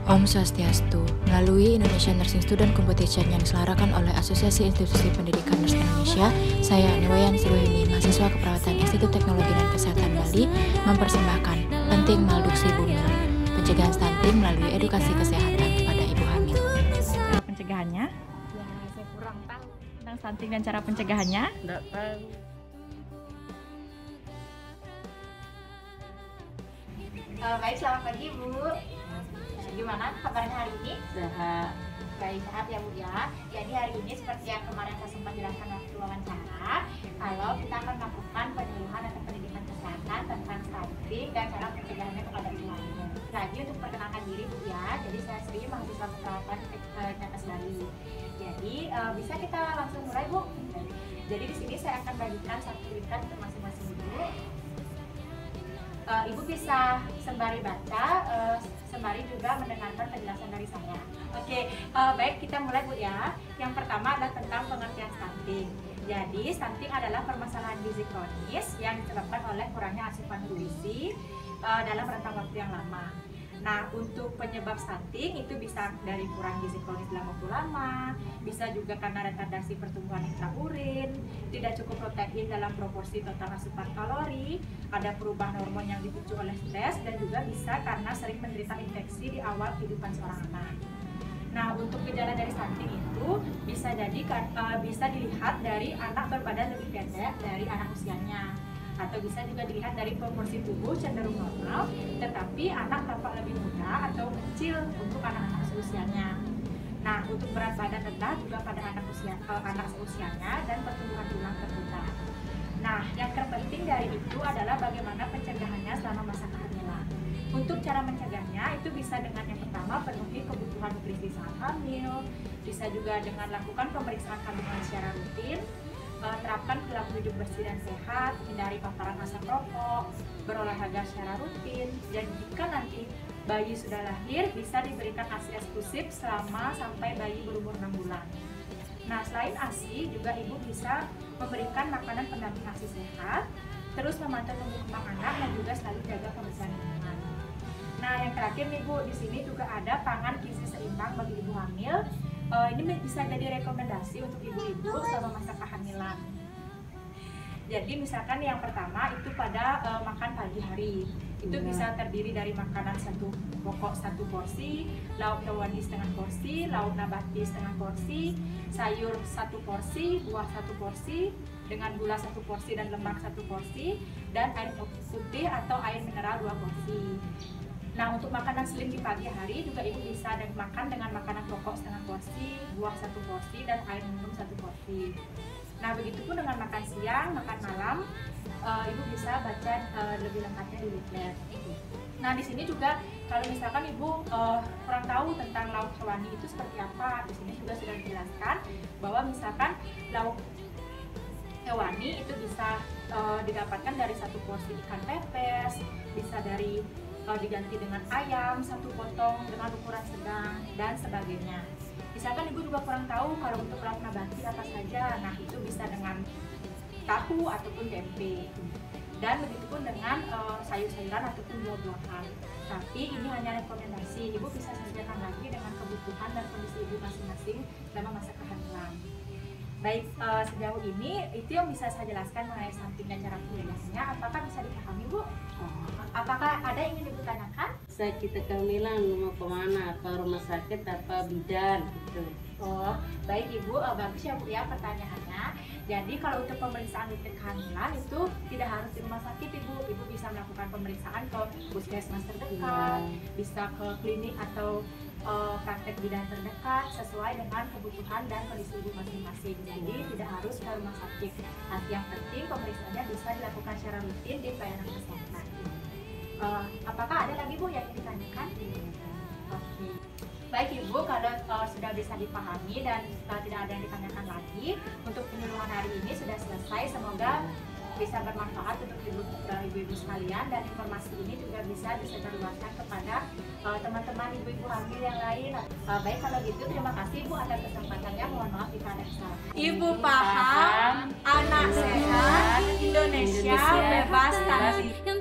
Om Swastiastu, melalui Indonesian Nursing Student Competition yang diselenggarakan oleh Asosiasi Institusi Pendidikan Nurse Indonesia, saya Niwayan Siwahini, mahasiswa keperawatan Institut Teknologi dan Kesehatan Bali, mempersembahkan penting malnutrisi bumil, pencegahan stunting melalui edukasi kesehatan kepada ibu hamil. Cara pencegahannya? Ya, saya kurang tahu. Tentang stunting dan cara pencegahannya? Enggak tahu. Baik, selamat pagi Bu. Gimana kabarnya hari ini? Sehat. Baik, sehat ya Bu ya. Jadi hari ini seperti yang kemarin saya sempat jelaskan waktu wawancara, kalau kita akan melakukan penyuluhan atau pendidikan kesehatan tentang stunting dan cara pencegahannya kepada ibu hamil. Lagi untuk perkenalkan diri Bu ya. Jadi saya Sri, mahasiswa keperawatan Tekes Bali. Jadi bisa kita langsung mulai Bu. Jadi di sini saya akan bagikan satu lingkaran untuk masing-masing ibu. Ibu bisa sembari baca, sembari juga mendengarkan penjelasan dari saya. Oke, baik, kita mulai Bu ya. Yang pertama adalah tentang pengertian stunting. Jadi stunting adalah permasalahan gizi kronis yang disebabkan oleh kurangnya asupan nutrisi dalam rentang waktu yang lama. Nah, untuk penyebab stunting itu bisa dari kurang gizi kronis dalam waktu lama, bisa juga karena retardasi pertumbuhan intraurin, tidak cukup protein dalam proporsi total asupan kalori, ada perubahan hormon yang dipicu oleh stres, dan juga bisa karena sering menderita infeksi di awal kehidupan seorang anak. Nah, untuk gejala dari stunting itu bisa dilihat dari anak berbadan lebih pendek dari anak usianya, atau bisa juga dilihat dari proporsi tubuh cenderung normal, tetapi anak tampak lebih muda atau kecil untuk anak-anak seusianya. Nah, untuk berat badan rendah juga pada anak seusianya dan pertumbuhan tulang tertunda. Nah, yang terpenting dari itu adalah bagaimana pencegahannya selama masa kehamilan. Untuk cara mencegahnya itu bisa dengan yang pertama penuhi kebutuhan nutrisi saat hamil, bisa juga dengan lakukan pemeriksaan kandungan secara rutin, terapkan perilaku hidup bersih dan sehat, hindari paparan asap rokok, berolahraga secara rutin, dan jika nanti bayi sudah lahir bisa diberikan ASI eksklusif selama sampai bayi berumur 6 bulan. Nah, selain ASI juga ibu bisa memberikan makanan pendamping ASI sehat, terus memantau tumbuh kembang anak dan juga selalu jaga kebersihan lingkungan. Nah, yang terakhir nih Bu, di sini juga ada pangan gizi seimbang bagi ibu hamil. Ini bisa jadi rekomendasi untuk ibu-ibu selama masa kehamilan. Jadi misalkan yang pertama itu pada makan pagi hari, itu bisa terdiri dari makanan satu pokok 1 porsi, lauk hewani setengah porsi, lauk nabati setengah porsi, sayur 1 porsi, buah 1 porsi, dengan gula 1 porsi dan lemak 1 porsi, dan air putih atau air mineral 2 porsi. Nah, untuk makanan slim di pagi hari juga ibu bisa makan dengan makanan pokok setengah porsi, buah 1 porsi, dan air minum 1 porsi. Nah, begitupun dengan makan siang, makan malam, ibu bisa baca lebih lengkapnya di leaflet. Nah, di sini juga kalau misalkan ibu kurang tahu tentang lauk hewani itu seperti apa, di sini juga sudah dijelaskan bahwa misalkan lauk hewani itu bisa didapatkan dari 1 porsi ikan pepes, bisa dari diganti dengan ayam 1 potong dengan ukuran sedang, dan sebagainya. Misalkan ibu juga kurang tahu kalau untuk lauk nabati apa saja, nah itu bisa dengan tahu ataupun tempe, dan begitupun dengan sayur-sayuran ataupun buah-buahan. Tapi ini hanya rekomendasi, ibu bisa sesuaikan lagi dengan kebutuhan dan kondisi ibu masing-masing selama masa kehamilan. Baik, sejauh ini itu yang bisa saya jelaskan mengenai stunting dan cara pencegahannya. Apakah bisa dipahami Bu? Apakah ada yang ingin ditanyakan? Saya kita kehamilan mau kemana? Ke rumah sakit apa bidan gitu. Oh, baik Ibu, bagus ya Bu ya pertanyaannya. Jadi kalau untuk pemeriksaan rutin kehamilan itu tidak harus di rumah sakit Ibu. Ibu bisa melakukan pemeriksaan ke puskesmas terdekat, bisa ke klinik atau praktek bidan terdekat sesuai dengan kebutuhan dan kondisi ibu masing-masing. Jadi tidak harus ke rumah sakit. Nah, yang penting pemeriksaannya bisa dilakukan secara rutin di pelayanan kesehatan. Apakah ada lagi Bu yang ingin ditanyakan? Oke. Baik Ibu, kalau sudah bisa dipahami dan tidak ada yang ditanyakan lagi, untuk penyuluhan hari ini sudah selesai. Semoga bisa bermanfaat untuk ibu-ibu sekalian, dan informasi ini juga bisa disebarluaskan kepada teman-teman ibu-ibu hamil yang lain. Baik, kalau gitu terima kasih Bu atas kesempatannya. Mohon maaf jika ada kesalahan. Ibu paham, anak sehat, Indonesia bebas stunting.